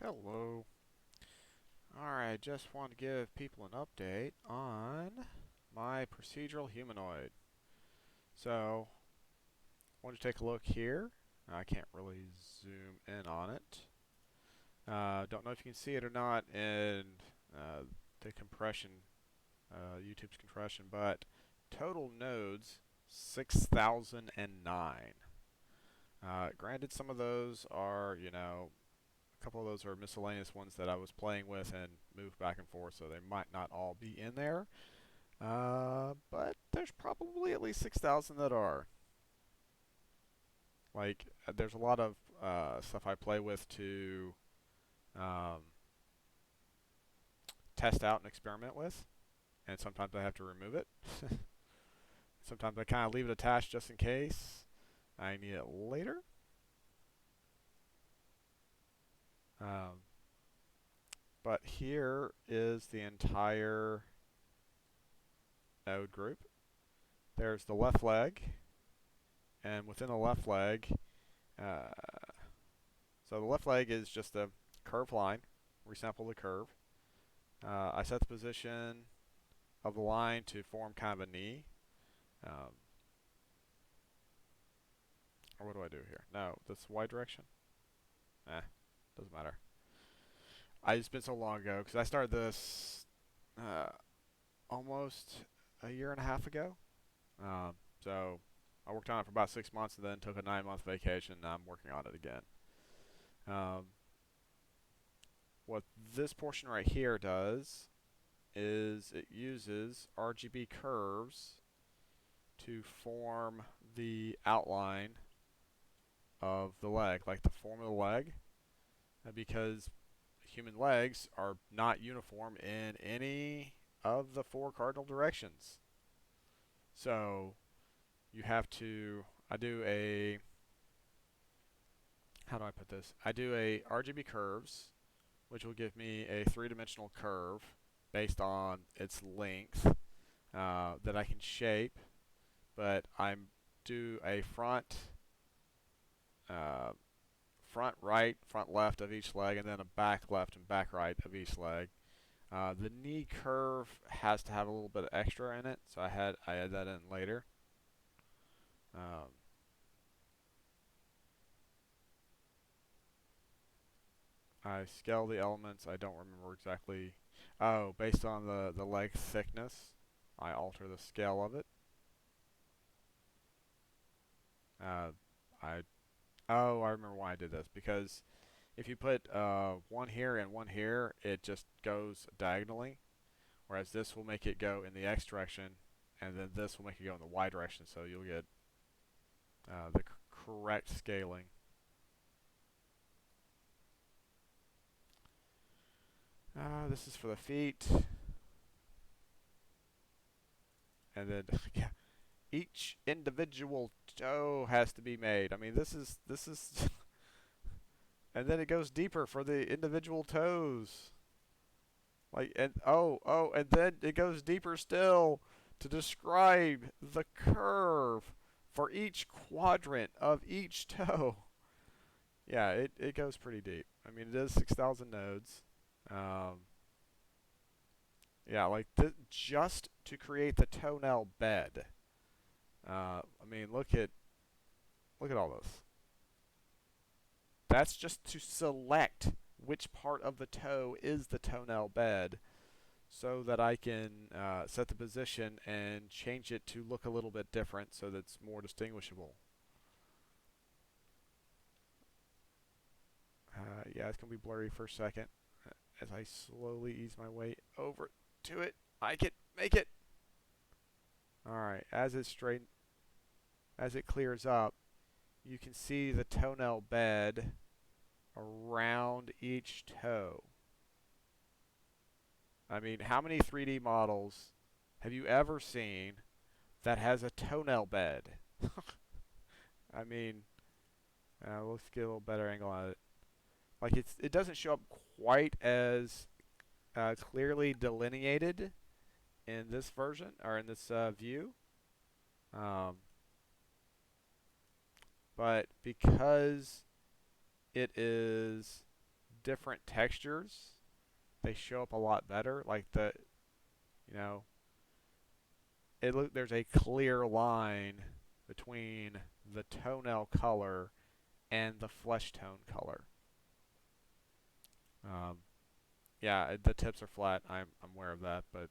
Hello. Alright, just want to give people an update on my procedural humanoid. So, want to take a look here. I can't really zoom in on it. Don't know if you can see it or not in the compression, YouTube's compression, but total nodes 6,009. Granted, some of those are, a couple of those are miscellaneous ones that I was playing with and moved back and forth, so they might not all be in there. But there's probably at least 6,000 that are. Like, there's a lot of stuff I play with to um, test out and experiment with, and sometimes I have to remove it. Sometimes I kind of leave it attached just in case I need it later. Um, but here is the entire node group. There's the left leg, and within the left leg, uh, so the left leg is just a curved line. Resample the curve. I set the position of the line to form kind of a knee. Um, or what do I do here? No, this Y direction? Doesn't matter. It's been so long ago because I started this uh, almost a year and a half ago. So I worked on it for about 6 months and then took a 9-month vacation. And I'm working on it again. Um, what this portion right here does is it uses RGB curves to form the outline of the leg, like the form of the leg, because human legs are not uniform in any of the 4 cardinal directions. So you have to, I do a, how do I put this? I do a RGB curves, which will give me a 3-dimensional curve based on its length that I can shape, but I do a uh, front right, front left of each leg, and then a back left and back right of each leg. The knee curve has to have a little bit of extra in it, so I add that in later. Um, I scale the elements. I don't remember exactly. Oh, based on the leg thickness, I alter the scale of it. Uh, I I remember why I did this because if you put one here and one here, it just goes diagonally. Whereas this will make it go in the X direction, and then this will make it go in the Y direction, so you'll get the correct scaling. This is for the feet, and then yeah, each individual toe has to be made. I mean, this is, and then it goes deeper for the individual toes. Like and then it goes deeper still to describe the curve for each quadrant of each toe. Yeah, it goes pretty deep. I mean, it is 6,000 nodes. Um, yeah, like just to create the toenail bed. I mean, look at all this. That's just to select which part of the toe is the toenail bed, so that I can set the position and change it to look a little bit different, so that it's more distinguishable. Yeah, it's gonna be blurry for a second as I slowly ease my way over to it. I can make it. All right, as it clears up, you can see the toenail bed around each toe. I mean, how many 3D models have you ever seen that has a toenail bed? I mean, let's get a little better angle on it. Like it doesn't show up quite as clearly delineated in this version or in this view, um, but because it is different textures, they show up a lot better. Like you know, there's a clear line between the toenail color and the flesh tone color. Um, yeah, the tips are flat. I'm aware of that, but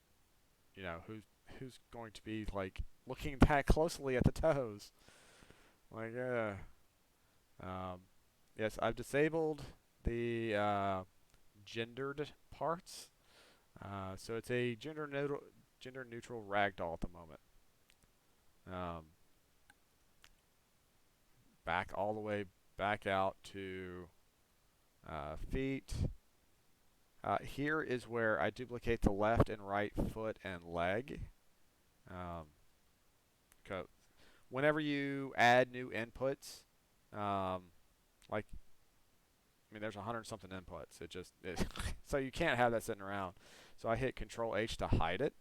who's going to be like looking that closely at the toes? Like, yes, I've disabled the gendered parts. So it's a gender neutral ragdoll at the moment. Um, back all the way back out to feet. Here is where I duplicate the left and right foot and leg. Um, Whenever you add new inputs, um, like I mean, there's 100 something inputs. So you can't have that sitting around. So I hit Control H to hide it.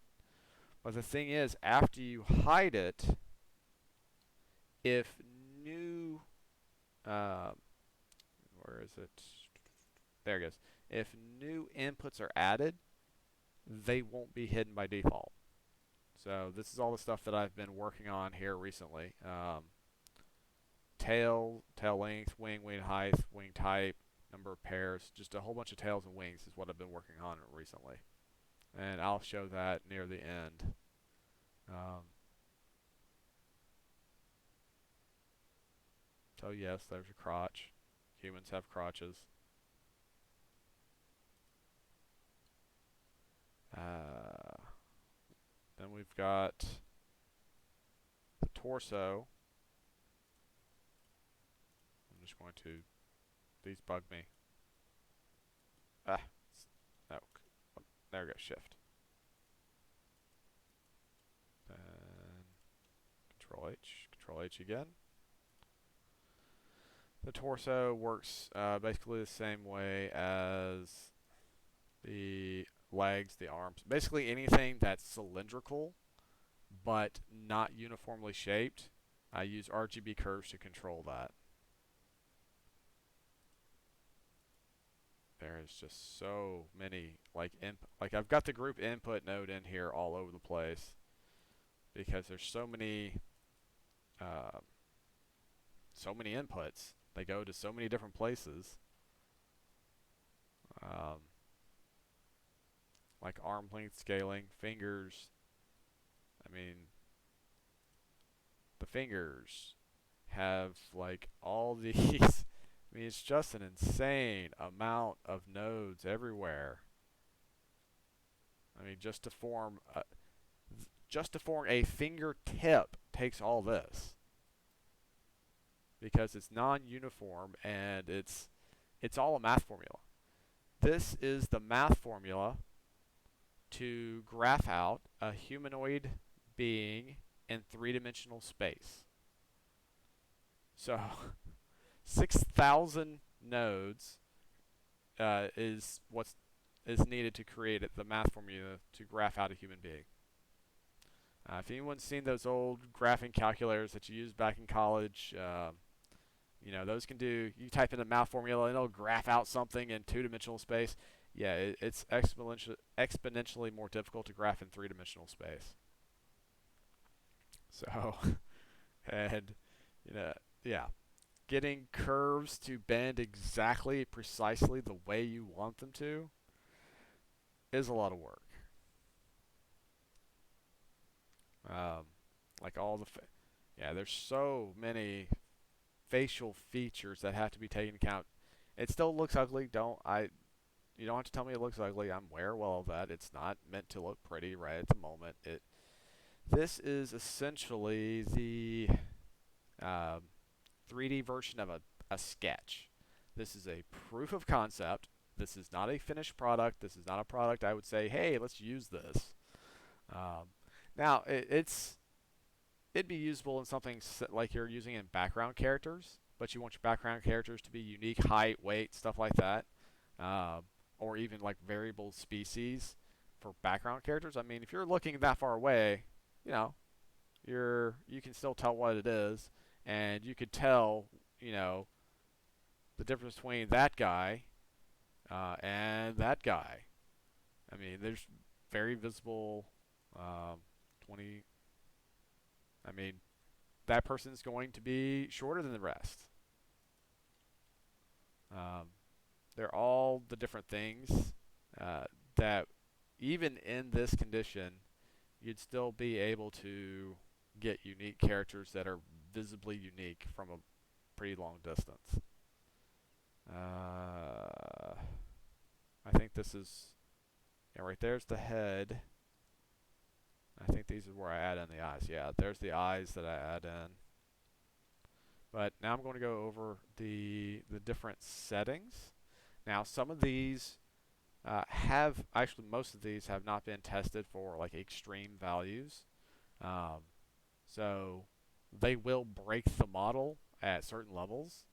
But the thing is, after you hide it, if new, uh, where is it? There it goes. If new inputs are added, they won't be hidden by default. So this is all the stuff that I've been working on here recently. Tail length, wing height, wing type, number of pairs, just a whole bunch of tails and wings is what I've been working on recently. And I'll show that near the end. So yes, there's a crotch. Humans have crotches. Then we've got the torso. I'm just going to, these bug me. No, there we go, shift. Then Control H again. The torso works basically the same way as the legs, the arms. Basically anything that's cylindrical but not uniformly shaped, I use RGB curves to control that. There is just so many like I've got the group input node in here all over the place because there's so many inputs. They go to so many different places. Like arm length scaling, fingers. I mean, the fingers have like all these. I mean, it's just an insane amount of nodes everywhere. I mean, just to form a fingertip takes all this because it's non-uniform and it's all a math formula. This is the math formula to graph out a humanoid being in three-dimensional space. So 6,000 nodes is what is needed to create the math formula to graph out a human being. If anyone's seen those old graphing calculators that you used back in college, those can do, you type in a math formula and it'll graph out something in two-dimensional space. Yeah, it's exponentially more difficult to graph in three-dimensional space. So, and, yeah, getting curves to bend precisely the way you want them to is a lot of work. Like there's so many facial features that have to be taken into account. It still looks ugly. You don't have to tell me it looks ugly. I'm aware well of that. It's not meant to look pretty right at the moment. This is essentially the 3D version of a sketch. This is a proof of concept. This is not a finished product. This is not a product I would say, hey, let's use this. Now, it'd be usable in something like you're using in background characters, but you want your background characters to be unique height, weight, stuff like that, or even like variable species for background characters. I mean, if you're looking that far away, you can still tell what it is, and you could tell, the difference between that guy and that guy. I mean, there's very visible 20. I mean, that person's going to be shorter than the rest. Um, they're all the different things that, even in this condition, you'd still be able to get unique characters that are visibly unique from a pretty long distance. I think this is, yeah, right there's the head. I think these are where I add in the eyes. Yeah, there's the eyes that I add in. But now I'm going to go over the different settings. Now, some of these have, actually most of these have not been tested for like extreme values. Um, so they will break the model at certain levels.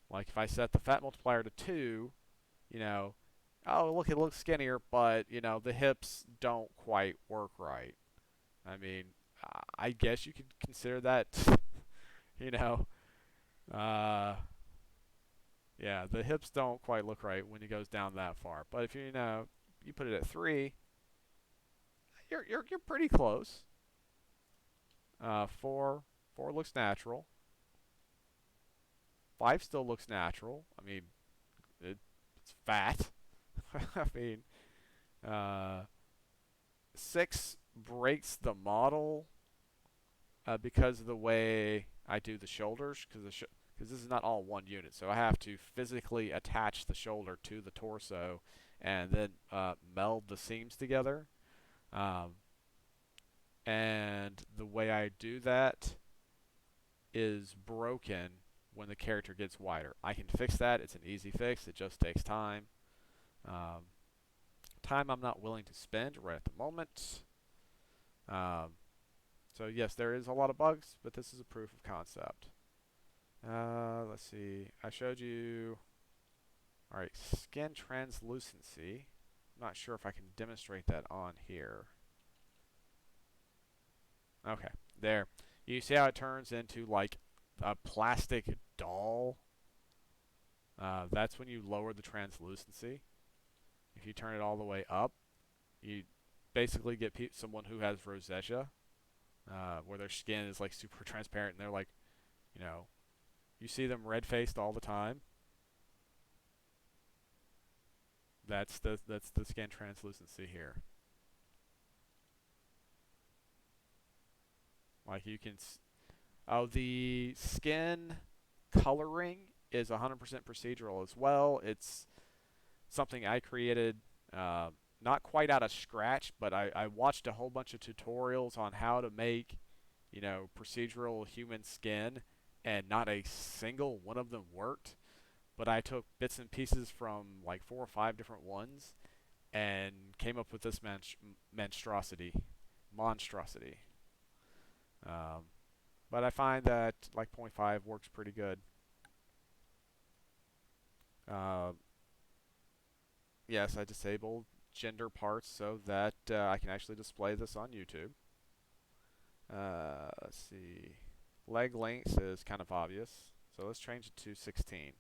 Like if I set the fat multiplier to 2, you know, oh look, it looks skinnier, but you know the hips don't quite work right. I mean, I guess you could consider that, you know, uh, yeah, the hips don't quite look right when it goes down that far. But if you know you put it at 3, you're pretty close. 4 looks natural. 5 still looks natural. I mean, it's fat. I mean, uh, 6 breaks the model because of the way I do the shoulders, because this is not all one unit, so I have to physically attach the shoulder to the torso and then meld the seams together. Um, and the way I do that is broken when the character gets wider. I can fix that. It's an easy fix. It just takes time. Um, Time I'm not willing to spend right at the moment. So yes, there is a lot of bugs, but this is a proof of concept. Let's see. I showed you. All right, skin translucency. I'm not sure if I can demonstrate that on here. Okay, there. You see how it turns into like a plastic doll? That's when you lower the translucency. If you turn it all the way up, you basically get someone who has rosacea, where their skin is like super transparent and they're like, you know, you see them red faced all the time. That's the skin translucency here. Like you can, oh, the skin coloring is 100% procedural as well. It's something I created, uh, not quite out of scratch, but I watched a whole bunch of tutorials on how to make, you know, procedural human skin, and not a single one of them worked. But I took bits and pieces from like 4 or 5 different ones and came up with this monstrosity. Um, but I find that like point 0.5 works pretty good. Uh, yes, I disabled gender parts so that I can actually display this on YouTube. Let's see. Leg length is kind of obvious, so let's change it to 16.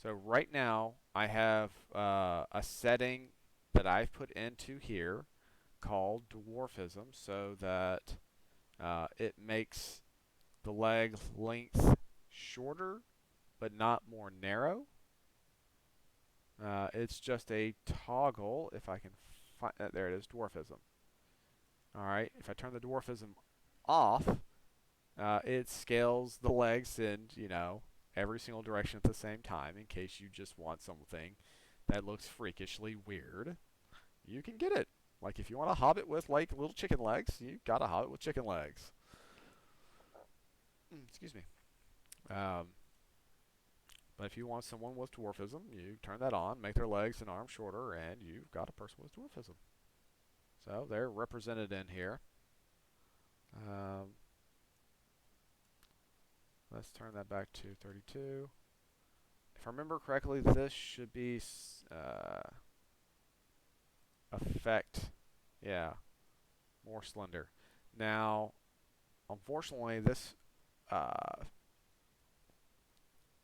So right now I have a setting that I've put into here called dwarfism, so that it makes the leg length shorter but not more narrow. It's just a toggle. If I can find there it is, dwarfism. All right, if I turn the dwarfism off, it scales the legs in, you know, every single direction at the same time in case you just want something that looks freakishly weird. You can get it. Like if you want a hobbit with like little chicken legs, you got a hobbit with chicken legs. Excuse me. Um, but if you want someone with dwarfism, you turn that on, make their legs and arms shorter, and you've got a person with dwarfism. So they're represented in here. Um, let's turn that back to 32. If I remember correctly, this should be effect, yeah, more slender. Now, unfortunately, this uh,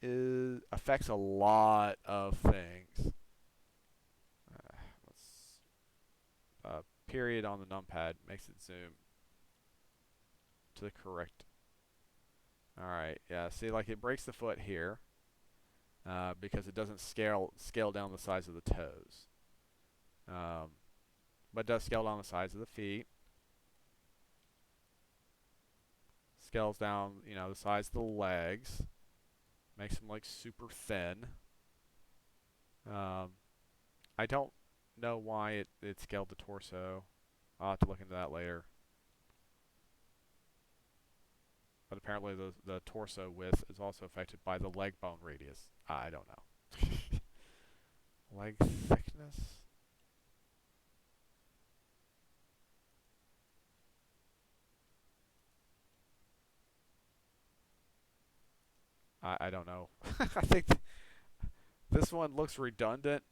affects a lot of things. Let's period on the numpad makes it zoom to the correct. All right, yeah. See, like it breaks the foot here because it doesn't scale down the size of the toes, but it does scale down the size of the feet. Scales down, you know, the size of the legs. Makes them like super thin. I don't know why it scaled the torso. I'll have to look into that later. But apparently the torso width is also affected by the leg bone radius. I don't know. Leg thickness? I don't know. I think this one looks redundant.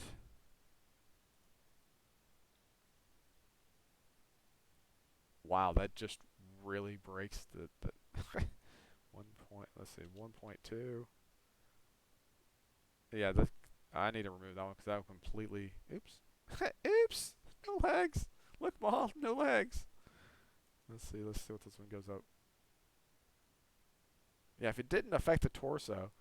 Wow, that just really breaks the 1 point. Let's see, 1.2. Yeah, I need to remove that one because that will completely. Oops. Oops. No legs. Look, Mom, no legs. Let's see what this one goes up. Yeah, if it didn't affect the torso.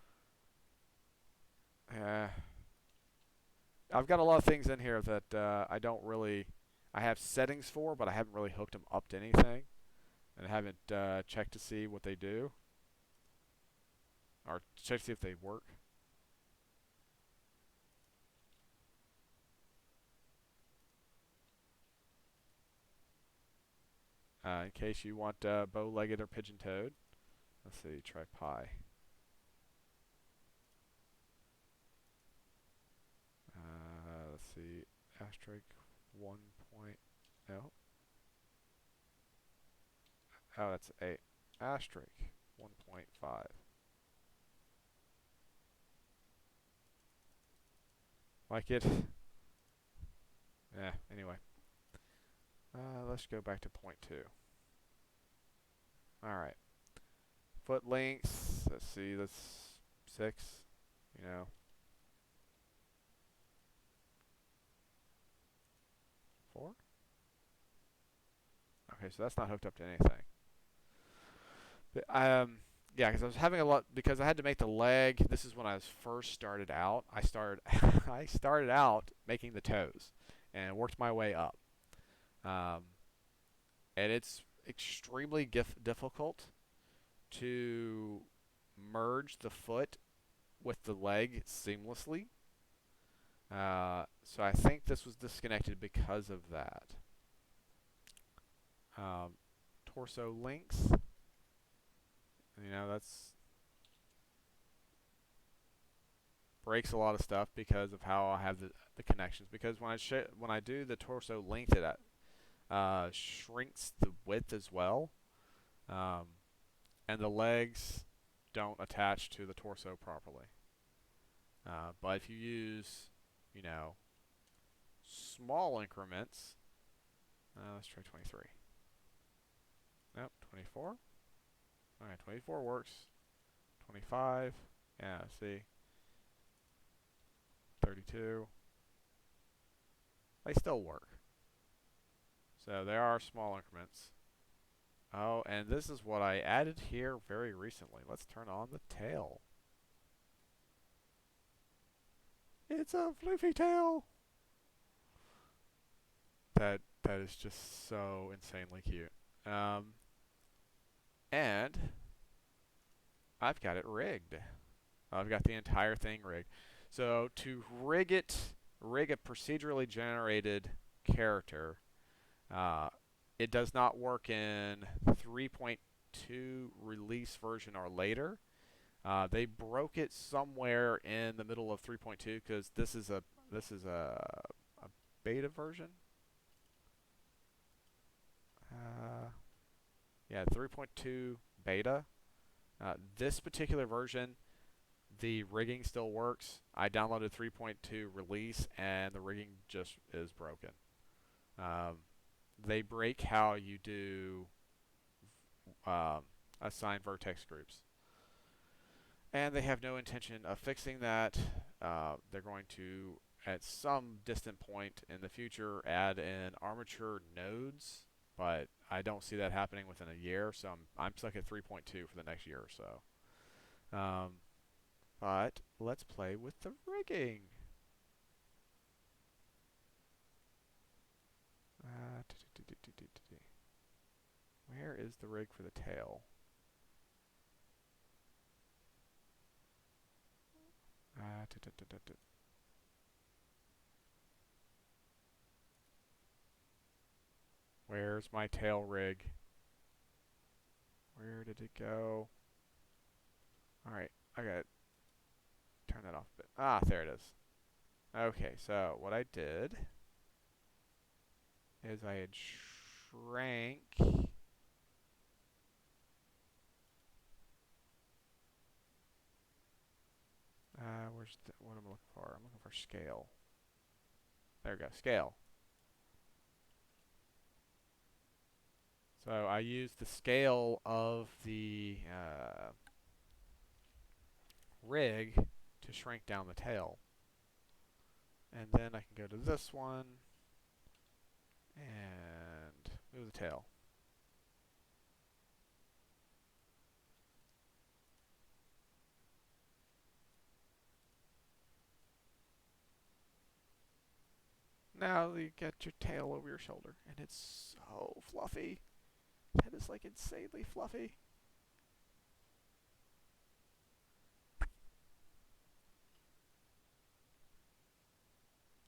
I've got a lot of things in here that I don't really. I have settings for, but I haven't really hooked them up to anything. And I haven't checked to see what they do. Or check to see if they work. In case you want bow-legged or pigeon-toed. Let's see, try pie. Let's see, asterisk 1 point. No. Oh, that's a asterisk 1.5. Like it. Yeah. Anyway, let's go back to point 2. All right. Foot lengths. Let's see. That's 6. You know. 4. Okay, so that's not hooked up to anything. Yeah, because I was having a lot because I had to make the leg. This is when I was first started out. I started out making the toes, and worked my way up. Um, and it's extremely difficult to merge the foot with the leg seamlessly. So I think this was disconnected because of that. Torso length. You know, that's breaks a lot of stuff because of how I have the connections. Because when I do the torso length, it shrinks the width as well, um, and the legs don't attach to the torso properly. But if you use, you know, small increments, let's try 23. Nope, 24. Alright, 24 works. 25. Yeah, see. 32. They still work. So there are small increments. Oh, and this is what I added here very recently. Let's turn on the tail. It's a floofy tail! That is just so insanely cute. And I've got it rigged. I've got the entire thing rigged. So to rig a procedurally generated character, it does not work in 3.2 release version or later. They broke it somewhere in the middle of 3.2 because this is a beta version. Yeah, 3.2 beta. This particular version, the rigging still works. I downloaded 3.2 release, and the rigging just is broken. They break how you do assign vertex groups. and they have no intention of fixing that. They're going to, at some distant point in the future, add in armature nodes, but I don't see that happening within a year, so I'm stuck at 3.2 for the next year or so. But let's play with the rigging. Where is the rig for the tail? Where's my tail rig? Where did it go? Alright, I gotta turn that off a bit. Ah, there it is. Okay, so what I did is I had shrank. What am I looking for? I'm looking for scale. There we go, scale. So I used the scale of the rig to shrink down the tail. And then I can go to this one and move the tail. Now you get your tail over your shoulder, and it's so fluffy. That is like insanely fluffy.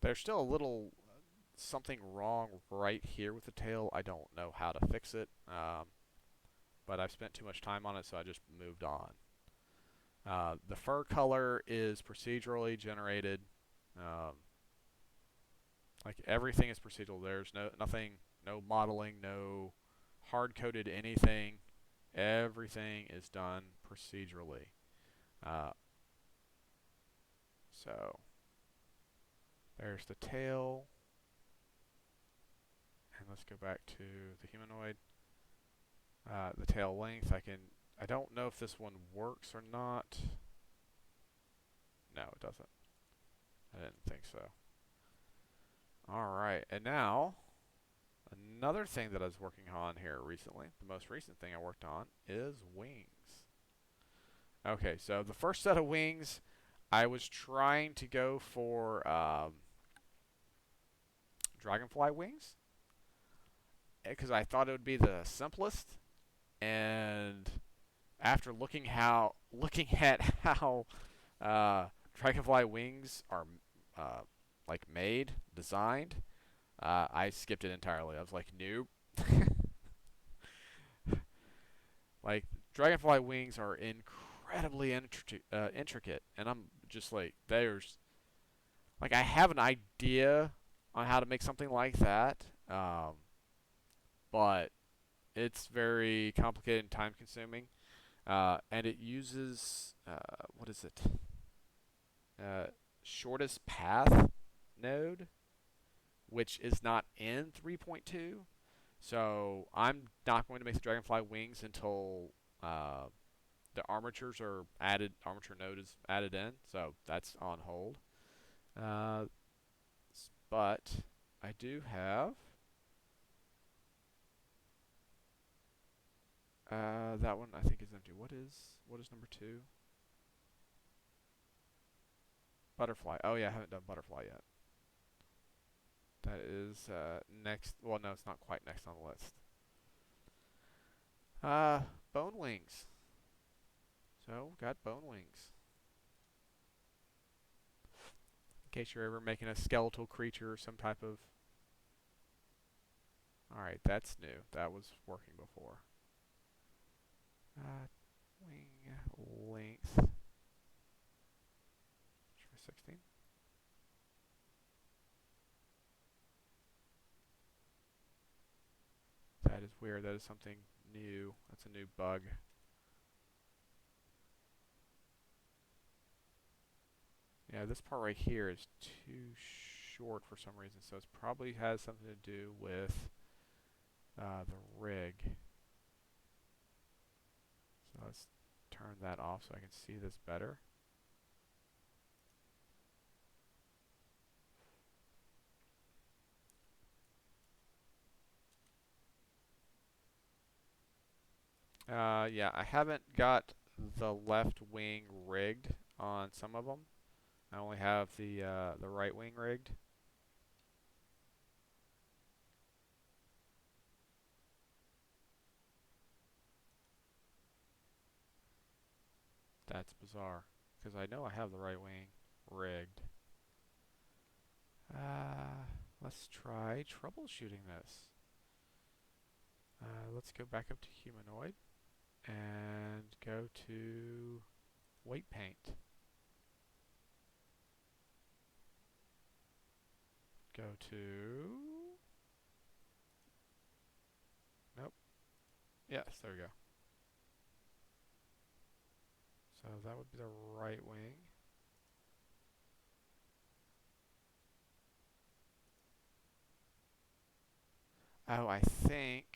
There's still a little something wrong right here with the tail. I don't know how to fix it, but I've spent too much time on it, so I just moved on. The fur color is procedurally generated. Like everything is procedural. There's nothing, no modeling, no hard-coded anything. Everything is done procedurally. So there's the tail. And let's go back to the humanoid. The tail length, I don't know if this one works or not. No, it doesn't. I didn't think so. Alright, and now, another thing that I was working on here recently, the most recent thing I worked on, is wings. Okay, so the first set of wings, I was trying to go for dragonfly wings, because I thought it would be the simplest, and after looking at how dragonfly wings are like designed, I skipped it entirely. I was like, nope. Like dragonfly wings are incredibly intricate, and I'm just like, I have an idea on how to make something like that, but it's very complicated and time consuming. And it uses, what is it? Shortest path node, which is not in 3.2. So I'm not going to make the dragonfly wings until the armature node is added in. So that's on hold. But I do have that one. I think is empty. What is number 2? Butterfly. Oh yeah, I haven't done butterfly yet. That is next. Well, no, it's not quite next on the list. Bone wings. So got bone wings. In case you're ever making a skeletal creature or some type of. All right, that's new. That was working before. Wing length. Try 16. That is weird. That is something new. That's a new bug. Yeah, this part right here is too short for some reason, so it probably has something to do with the rig. So let's turn that off so I can see this better. Yeah, I haven't got the left wing rigged on some of them. I only have the right wing rigged. That's bizarre, because I know I have the right wing rigged. Let's try troubleshooting this. Let's go back up to Humanoid and go to weight paint. Go to... Nope. Yes, there we go. So that would be the right wing. Oh, I think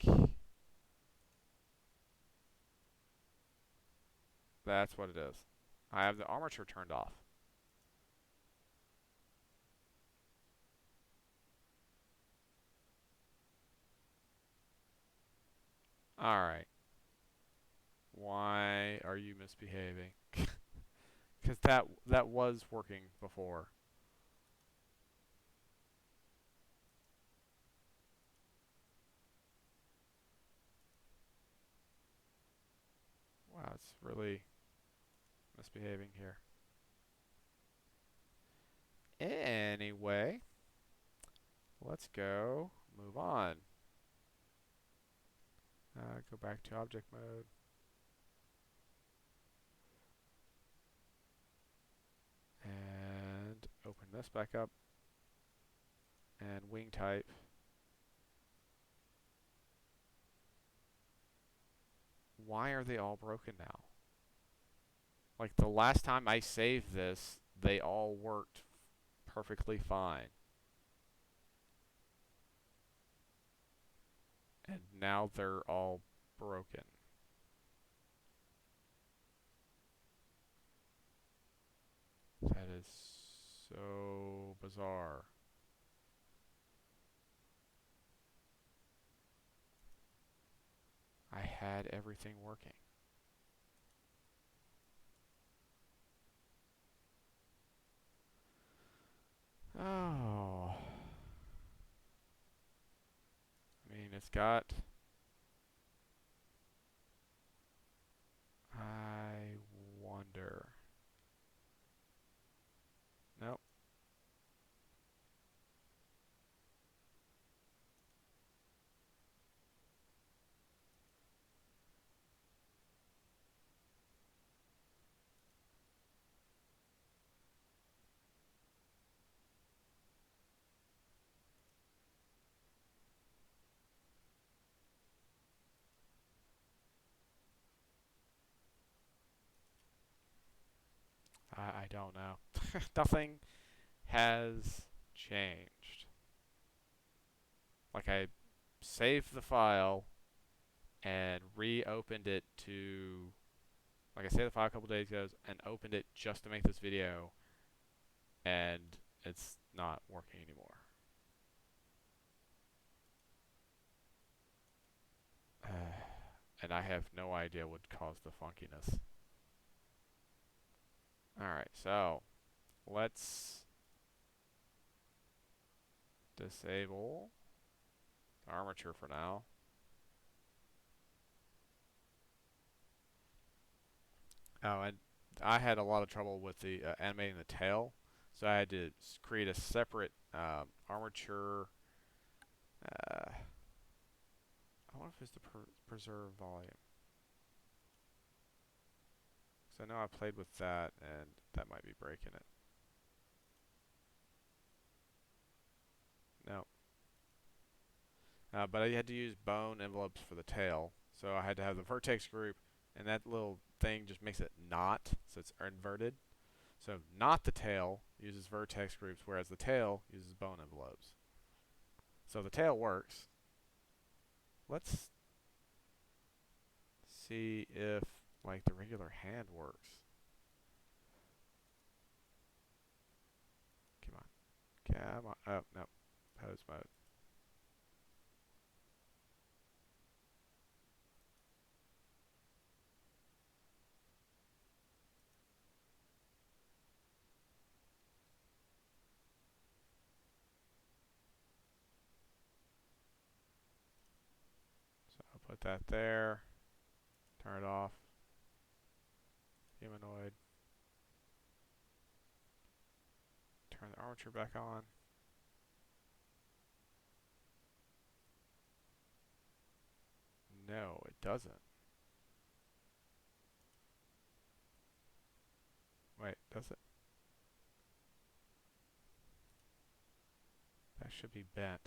that's what it is. I have the armature turned off. Alright. Why are you misbehaving? Because that was working before. Wow, it's really misbehaving here. Anyway, let's go move on. Go back to object mode. And open this back up. And wing type. Why are they all broken now? Like the last time I saved this, they all worked perfectly fine. And now they're all broken. That is so bizarre. I had everything working. Oh. I mean, it's got... I wonder. Nope. I don't know. Nothing has changed. Like I saved the file and reopened it to... Like I saved the file a couple days ago and opened it just to make this video, and it's not working anymore. And I have no idea what caused the funkiness. Alright, so let's disable the armature for now. Oh, and I had a lot of trouble with the animating the tail, so I had to create a separate armature. I wonder if it's the preserve volume. So I know I played with that, and that might be breaking it. No. But I had to use bone envelopes for the tail, so I had to have the vertex group, and that little thing just makes it not, so it's inverted. So not the tail uses vertex groups, whereas the tail uses bone envelopes. So the tail works. Let's see if like the regular hand works. Come on. Come on. Oh, no. Pose mode. So I'll put that there. Turn it off. Humanoid. Turn the armature back on. No, it doesn't. Wait, does it? That should be bent.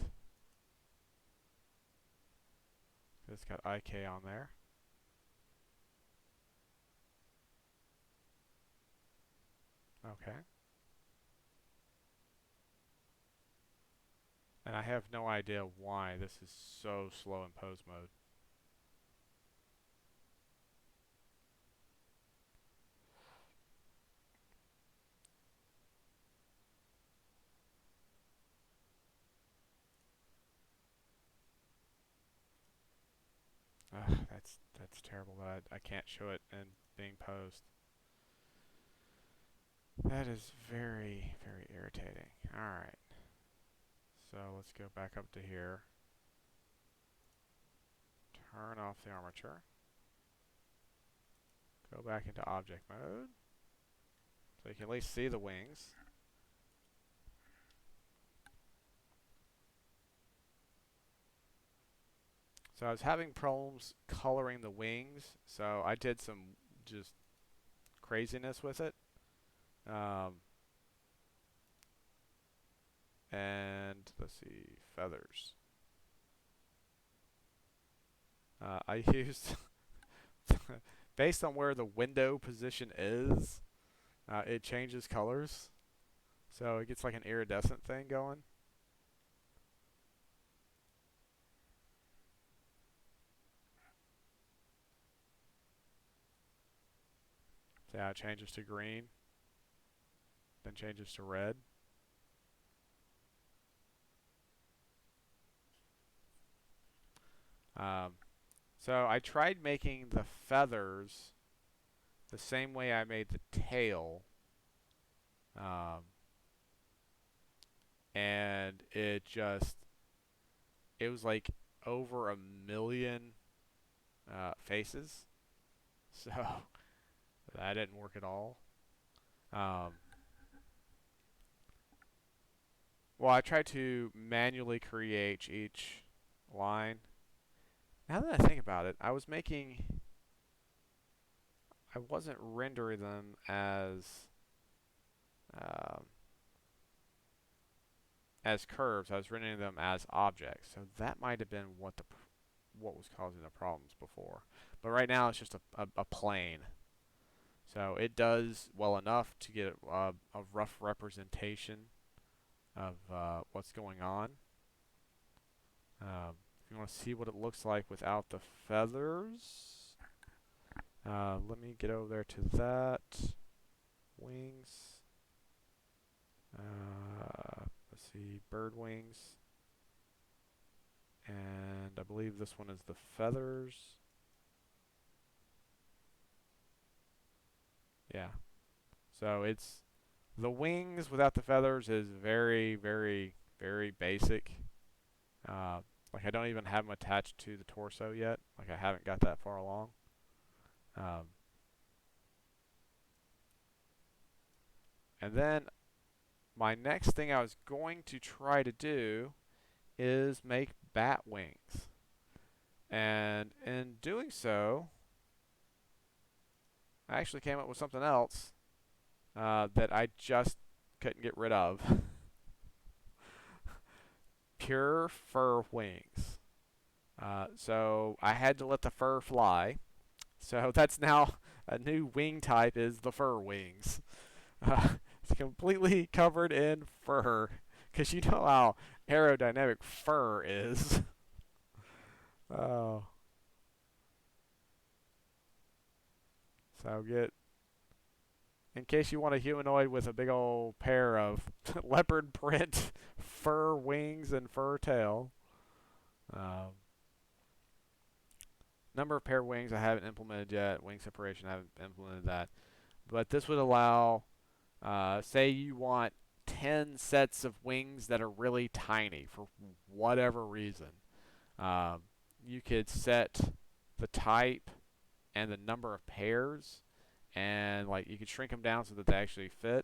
It's got IK on there. Okay. And I have no idea why this is so slow in pose mode. Ugh, that's terrible that I can't show it in being posed. That is very, very irritating. Alright. So let's go back up to here. Turn off the armature. Go back into object mode. So you can at least see the wings. So I was having problems coloring the wings, so I did some just craziness with it. And let's see, feathers. I used, based on where the window position is, it changes colors. So it gets like an iridescent thing going. So yeah, it changes to green, then changes to red. So I tried making the feathers the same way I made the tail, and it was like over 1,000,000 faces, so that didn't work at all. Um, well, I tried to manually create each line. Now that I think about it, I wasn't rendering them um, as curves. I was rendering them as objects. So that might have been what was causing the problems before. But right now it's just a plane. So it does well enough to get a rough representation of what's going on. If you want to see what it looks like without the feathers, let me get over there to that. Wings. Let's see, bird wings. And I believe this one is the feathers. Yeah. So it's the wings without the feathers is very, very, very basic. Like I don't even have them attached to the torso yet. Like I haven't got that far along. And then my next thing I was going to try to do is make bat wings. And in doing so, I actually came up with something else that I just couldn't get rid of. Pure fur wings. So I had to let the fur fly. So that's now a new wing type is the fur wings. It's completely covered in fur. Because you know how aerodynamic fur is. Oh. So get, in case you want a humanoid with a big old pair of leopard print fur wings and fur tail. Number of pair of wings I haven't implemented yet. Wing separation I haven't implemented that. But this would allow, say you want 10 sets of wings that are really tiny for whatever reason. You could set the type and the number of pairs, and like you could shrink them down so that they actually fit.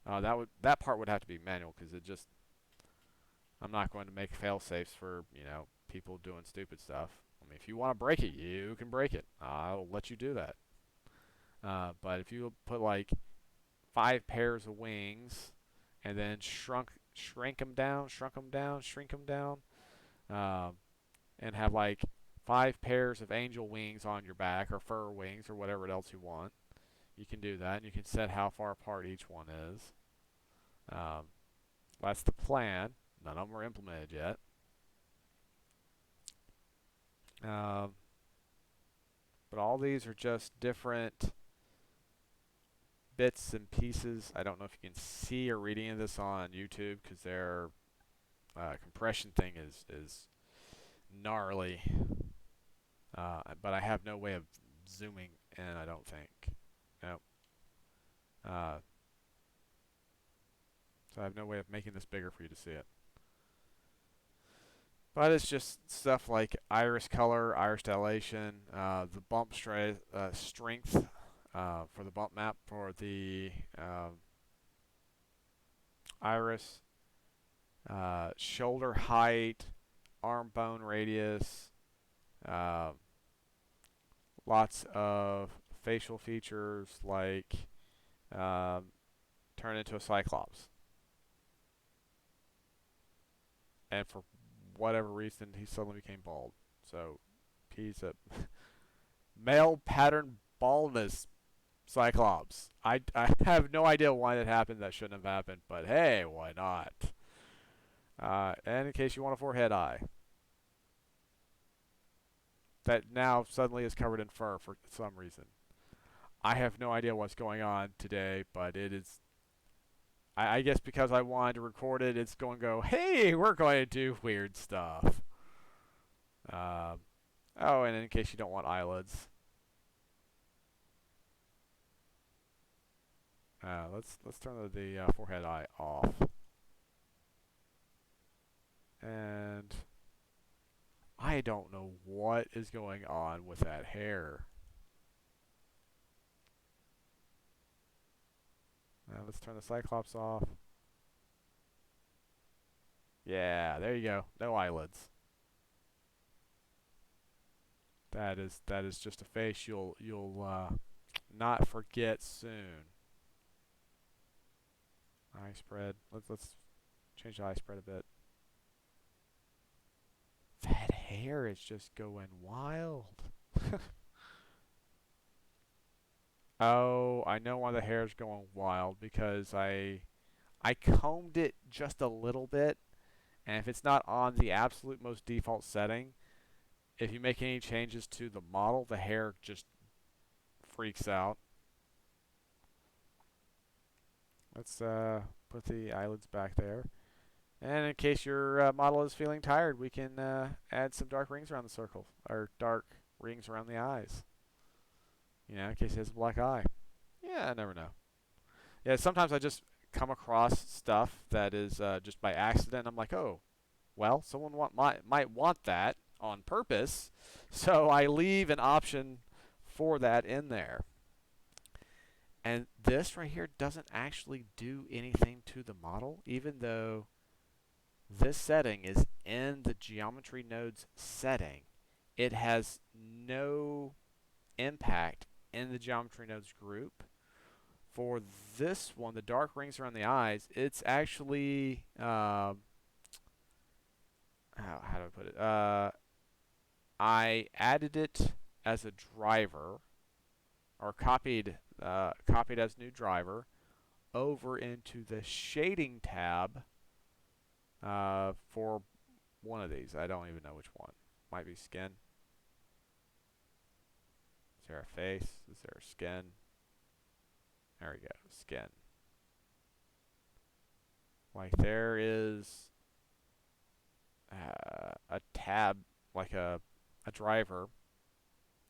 That part would have to be manual because I'm not going to make fail safes for people doing stupid stuff. I mean, if you want to break it, you can break it. I'll let you do that. But if you put like 5 pairs of wings and then shrink them down, shrink them down, and have like 5 pairs of angel wings on your back or fur wings or whatever else you want, you can do that. And you can set how far apart each one is. That's the plan. None of them are implemented yet. But all these are just different bits and pieces. I don't know if you can see or read any of this on YouTube because their compression thing is gnarly. But I have no way of zooming in, I don't think. Nope. So I have no way of making this bigger for you to see it. But it's just stuff like iris color, iris dilation, the bump strength for the bump map for the iris, shoulder height, arm bone radius, lots of facial features like turn into a cyclops. And for whatever reason, he suddenly became bald. So he's a male pattern baldness cyclops. I have no idea why that happened. That shouldn't have happened. But hey, why not? And in case you want a forehead eye. That now suddenly is covered in fur for some reason. I have no idea what's going on today, but it is. I guess because I wanted to record it, it's going to go, hey, we're going to do weird stuff. Oh, and in case you don't want eyelids. Let's turn the forehead eye off. And I don't know what is going on with that hair. Let's turn the Cyclops off. Yeah, there you go. No eyelids. That is just a face you'll not forget soon. Eye spread. Let's change the eye spread a bit. That hair is just going wild. Oh, I know why the hair is going wild because I combed it just a little bit, and if it's not on the absolute most default setting, if you make any changes to the model, the hair just freaks out. Let's put the eyelids back there. And in case your model is feeling tired, we can add some dark rings around the circle, or dark rings around the eyes. In case he has a black eye. Yeah, I never know. Yeah, sometimes I just come across stuff that is just by accident. I'm like, oh, well, someone might want that on purpose, so I leave an option for that in there. And this right here doesn't actually do anything to the model, even though this setting is in the geometry nodes setting. It has no impact in the geometry nodes group. For this one, the dark rings around the eyes, it's actually how do I put it? I added it as a driver, or copied as new driver over into the shading tab for one of these. I don't even know which one. Might be skin. Is there a face? Is there a skin? There we go. Skin. Like there is a tab, like a driver,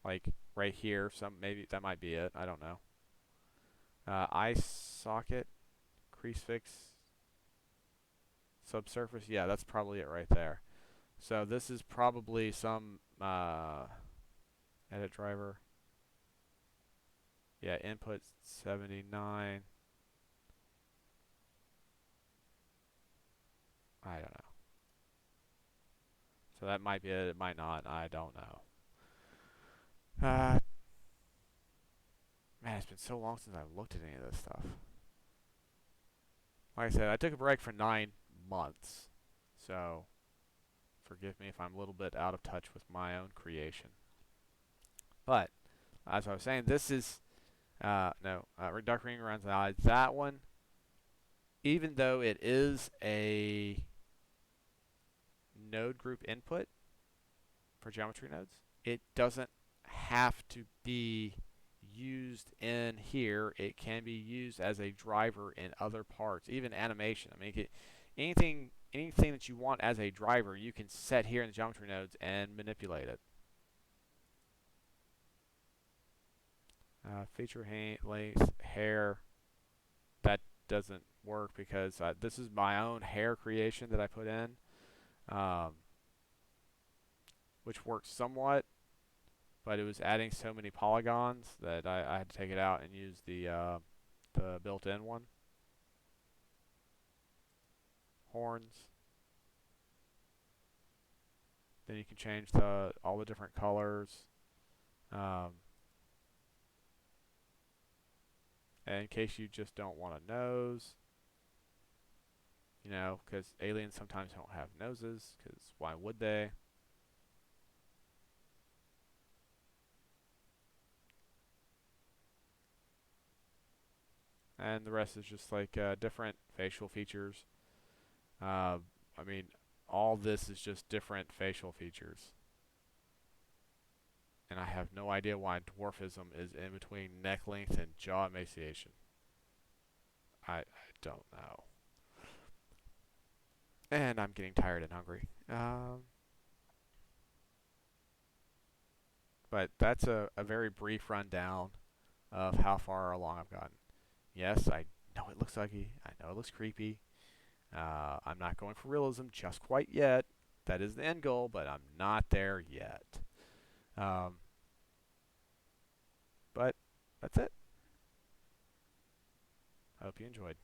like right here. Some maybe that might be it. I don't know. Eye socket, crease fix, subsurface. Yeah, that's probably it right there. So this is probably some edit driver. Yeah, input 79. I don't know. So that might be it. It might not. I don't know. Man, it's been so long since I've looked at any of this stuff. Like I said, I took a break for 9 months. So forgive me if I'm a little bit out of touch with my own creation. But as I was saying, this is Reduct Ring Around the Eyes. That one, even though it is a node group input for geometry nodes, it doesn't have to be used in here. It can be used as a driver in other parts, even animation. I mean, anything that you want as a driver, you can set here in the geometry nodes and manipulate it. Feature length, hair. That doesn't work because this is my own hair creation that I put in, which works somewhat, but it was adding so many polygons that I had to take it out and use the built-in one. Horns. Then you can change all the different colors. And in case you just don't want a nose, you know, because aliens sometimes don't have noses, because why would they? And the rest is just like different facial features. I mean, all this is just different facial features. And I have no idea why dwarfism is in between neck length and jaw emaciation. I don't know. And I'm getting tired and hungry. But that's a very brief rundown of how far along I've gotten. Yes, I know it looks ugly. I know it looks creepy. I'm not going for realism just quite yet. That is the end goal, but I'm not there yet. Um, but that's it. I hope you enjoyed.